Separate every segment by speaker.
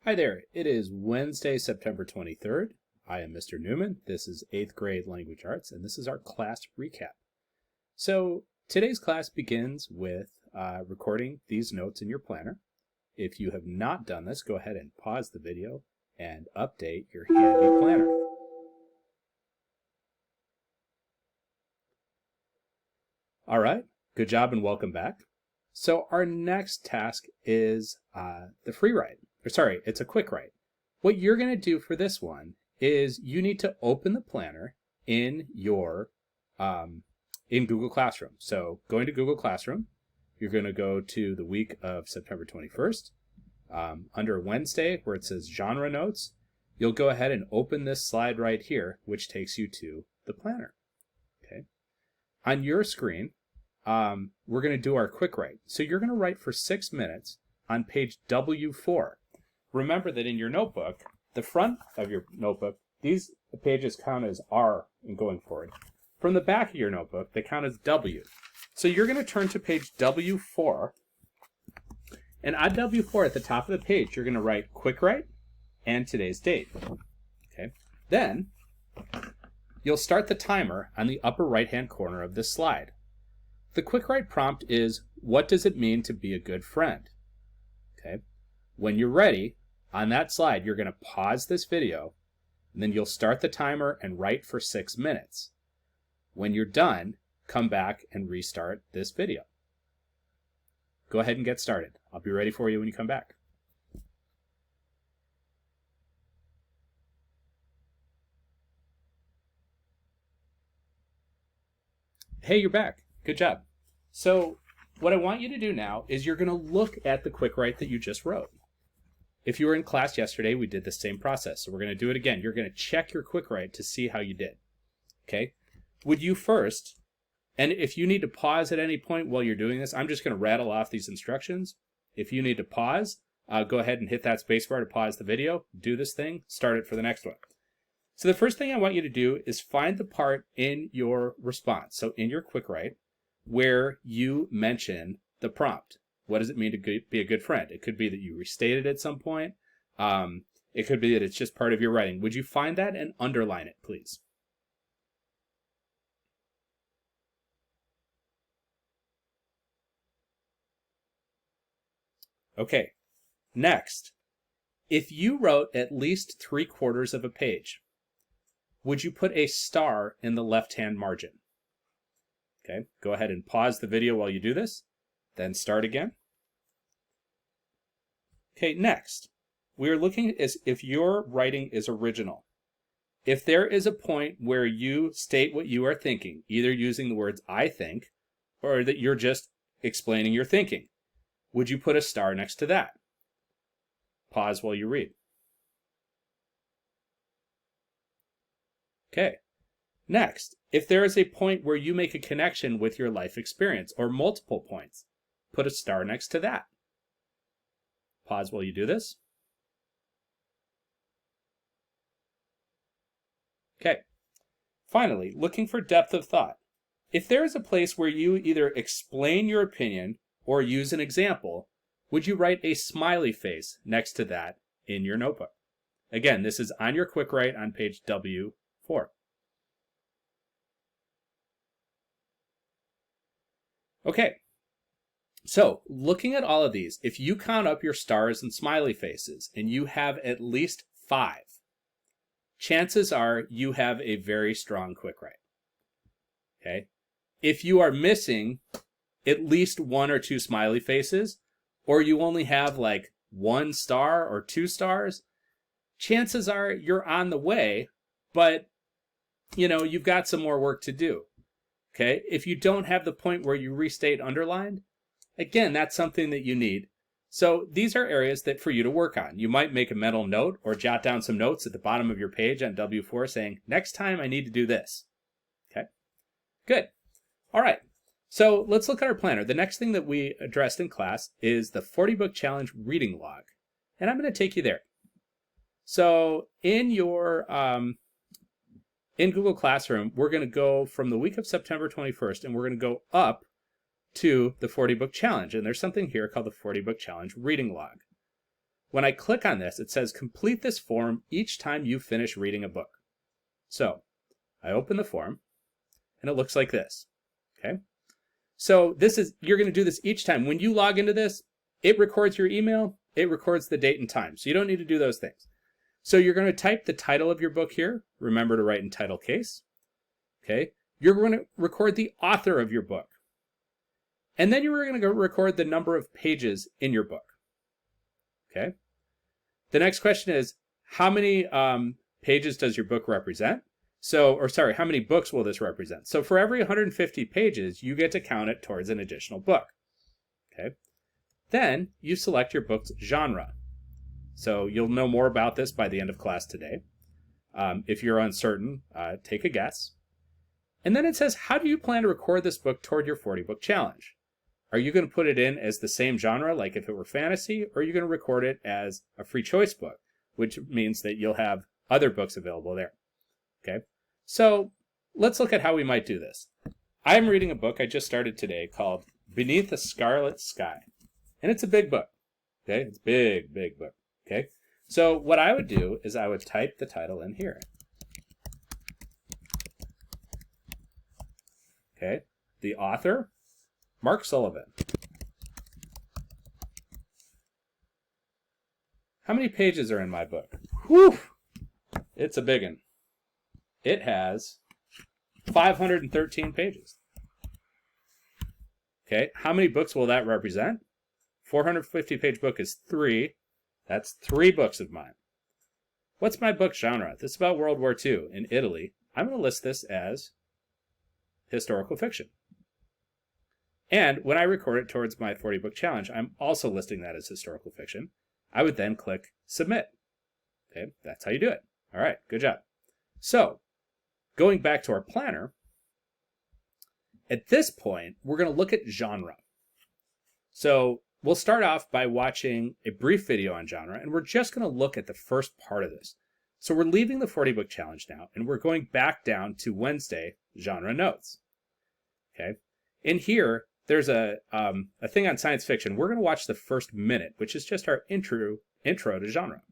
Speaker 1: Hi there, it is Wednesday, September 23rd. I am Mr. Newman. This is 8th grade language arts, and this is our class recap. So today's class begins with recording these notes in your planner. If you have not done this, go ahead and pause the video and update your handy planner. All right, good job and welcome back. So our next task is the free write. It's a quick write. What you're going to do for this one is you need to open the planner in your in Google Classroom. So going to Google Classroom, you're going to go to the week of September 21st. Under Wednesday, where it says genre notes, you'll go ahead and open this slide right here, which takes you to the planner. Okay. On your screen, we're going to do our quick write. So you're going to write for 6 minutes on page W4. Remember that in your notebook, the front of your notebook, these pages count as R in going forward. From the back of your notebook, they count as W. So you're going to turn to page W4. And on W4 at the top of the page, you're going to write quick write and today's date. Okay. Then you'll start the timer on the upper right-hand corner of this slide. The quick write prompt is, what does it mean to be a good friend? Okay. When you're ready, on that slide, you're going to pause this video, and then you'll start the timer and write for 6 minutes. When you're done, come back and restart this video. Go ahead and get started. I'll be ready for you when you come back. Hey, you're back. Good job. So what I want you to do now is you're going to look at the quick write that you just wrote. If you were in class yesterday, we did the same process. So we're going to do it again. You're going to check your quick write to see how you did. Okay? Would you first, and if you need to pause at any point while you're doing this, I'm just going to rattle off these instructions. If you need to pause, go ahead and hit that spacebar to pause the video, do this thing, start it for the next one. So the first thing I want you to do is find the part in your response, so in your quick write, where you mention the prompt. What does it mean to be a good friend? It could be that you restated at some point. It could be that it's just part of your writing. Would you find that and underline it, please? Okay, next. If you wrote at least 3/4 of a page, would you put a star in the left-hand margin? Okay, go ahead and pause the video while you do this, then start again. Okay, next, we are looking as if your writing is original. If there is a point where you state what you are thinking, either using the words I think, or that you're just explaining your thinking, would you put a star next to that? Pause while you read. Okay. Next, if there is a point where you make a connection with your life experience, or multiple points, put a star next to that. Pause while you do this. Okay. Finally, looking for depth of thought. If there is a place where you either explain your opinion or use an example, would you write a smiley face next to that in your notebook? Again, this is on your quick write on page W4. Okay, so looking at all of these, if you count up your stars and smiley faces and you have at least 5, chances are you have a very strong quick write. Okay, if you are missing at least 1 or 2 smiley faces, or you only have like 1 star or 2 stars, chances are you're on the way, but you've got some more work to do. Okay, if you don't have the point where you restate underlined, again, that's something that you need. So these are areas that for you to work on. You might make a mental note or jot down some notes at the bottom of your page on W4 saying, next time I need to do this. Okay, good. All right, so let's look at our planner. The next thing that we addressed in class is the 40-book challenge reading log. And I'm going to take you there. So in your in Google Classroom, we're going to go from the week of September 21st, and we're going to go up to the 40-book challenge. And there's something here called the 40-book challenge reading log. when I click on this, it says complete this form each time you finish reading a book. So I open the form and it looks like this. Okay. So you're going to do this each time. When you log into this, it records your email, it records the date and time. So you don't need to do those things. So you're going to type the title of your book here. Remember to write in title case. Okay. You're going to record the author of your book. And then you're going to record the number of pages in your book. Okay. The next question is, how many pages does your book represent? How many books will this represent? So for every 150 pages, you get to count it towards an additional book. Okay. Then you select your book's genre. So you'll know more about this by the end of class today. If you're uncertain, take a guess. And then it says, how do you plan to record this book toward your 40-book challenge? Are you going to put it in as the same genre, like if it were fantasy, or are you going to record it as a free choice book, which means that you'll have other books available there? Okay, so let's look at how we might do this. I'm reading a book I just started today called Beneath a Scarlet Sky, and it's a big book. Okay, it's a big, big book. Okay, so what I would do is I would type the title in here. Okay, the author, Mark Sullivan. How many pages are in my book? Whew! It's a big one. It has 513 pages. Okay, how many books will that represent? 450-page book is 3. That's 3 books of mine. What's my book genre? This is about World War II in Italy. I'm going to list this as historical fiction. And when I record it towards my 40-book challenge, I'm also listing that as historical fiction. I would then click Submit. Okay, that's how you do it. All right, good job. So, going back to our planner, at this point, we're going to look at genre. So, we'll start off by watching a brief video on genre, and we're just going to look at the first part of this. So, we're leaving the 40-book challenge now, and we're going back down to Wednesday genre notes. Okay, in here, there's a thing on science fiction. We're going to watch the first minute, which is just our intro to genre.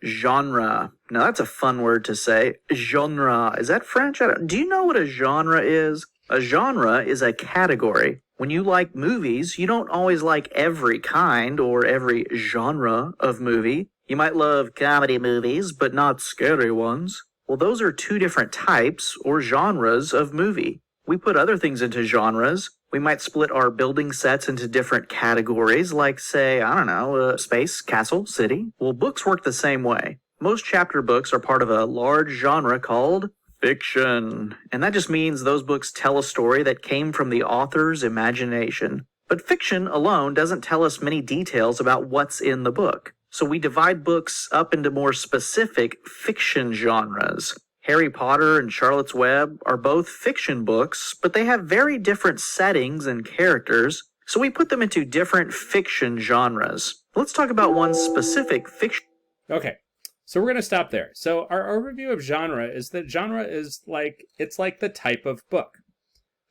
Speaker 2: Genre. Now that's a fun word to say. Genre. Is that French? Do you know what a genre is? A genre is a category. When you like movies, you don't always like every kind or every genre of movie. You might love comedy movies, but not scary ones. Well, those are 2 different types or genres of movie. We put other things into genres. We might split our building sets into different categories, like, say, I don't know, space, castle, city. Well, books work the same way. Most chapter books are part of a large genre called fiction. And that just means those books tell a story that came from the author's imagination. But fiction alone doesn't tell us many details about what's in the book. So we divide books up into more specific fiction genres. Harry Potter and Charlotte's Web are both fiction books, but they have very different settings and characters, so we put them into different fiction genres. Let's talk about one specific fiction.
Speaker 1: Okay, so we're going to stop there. So our overview of genre is that genre is like the type of book.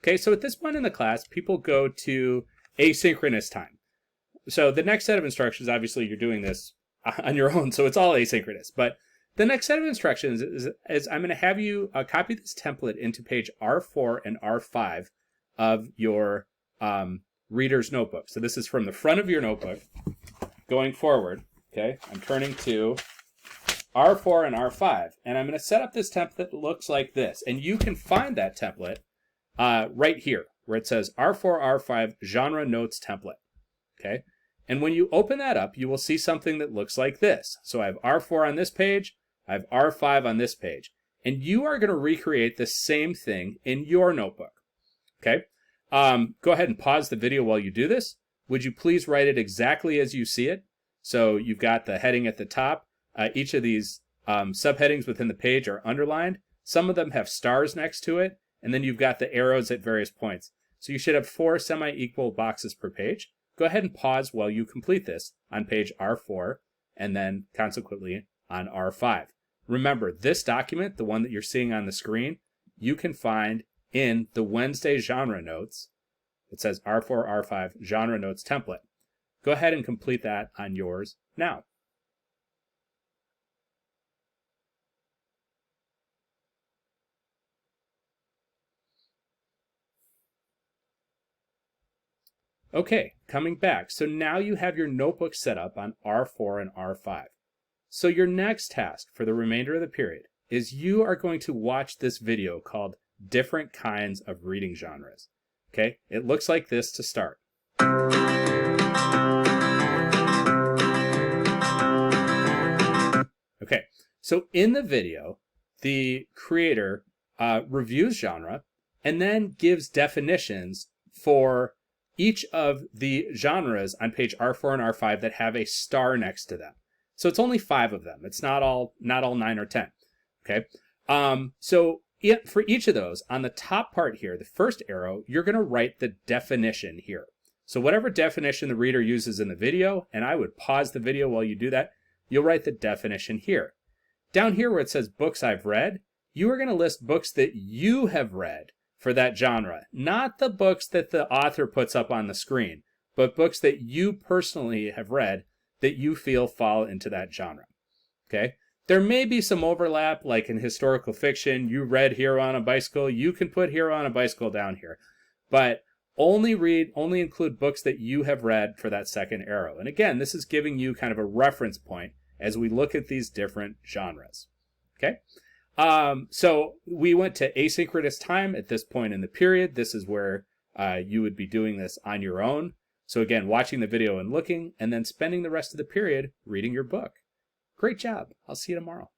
Speaker 1: Okay, so at this point in the class, people go to asynchronous time. So the next set of instructions, obviously you're doing this on your own, so it's all asynchronous. But the next set of instructions is I'm going to have you copy this template into page R4 and R5 of your reader's notebook. So this is from the front of your notebook going forward. Okay, I'm turning to R4 and R5, and I'm going to set up this template that looks like this. And you can find that template right here, where it says R4, R5 genre notes template. Okay. And when you open that up, you will see something that looks like this. So I have R4 on this page, I have R5 on this page. And you are going to recreate the same thing in your notebook. Okay? Go ahead and pause the video while you do this. Would you please write it exactly as you see it? So you've got the heading at the top. Each of these subheadings within the page are underlined. Some of them have stars next to it. And then you've got the arrows at various points. So you should have 4 semi-equal boxes per page. Go ahead and pause while you complete this on page R4 and then consequently on R5. Remember, this document, the one that you're seeing on the screen, you can find in the Wednesday genre notes. It says R4, R5 genre notes template. Go ahead and complete that on yours now. Okay, coming back. So now you have your notebook set up on R4 and R5. So your next task for the remainder of the period is you are going to watch this video called Different Kinds of Reading Genres. Okay, it looks like this to start. Okay, so in the video, the creator reviews genre and then gives definitions for each of the genres on page R4 and R5 that have a star next to them. So it's only 5 of them. It's not all 9 or 10. Okay. So for each of those, on the top part here, the first arrow, you're going to write the definition here. So whatever definition the reader uses in the video, and I would pause the video while you do that, you'll write the definition here. Down here where it says books I've read, you are going to list books that you have read for that genre, not the books that the author puts up on the screen, but books that you personally have read that you feel fall into that genre. Okay? There may be some overlap, like in historical fiction, you read Hero on a Bicycle, you can put Hero on a Bicycle down here. But only include books that you have read for that second arrow. And again, this is giving you kind of a reference point as we look at these different genres. Okay? So we went to asynchronous time at this point in the period. This is where you would be doing this on your own. So again, watching the video and looking, and then spending the rest of the period reading your book. Great job. I'll see you tomorrow.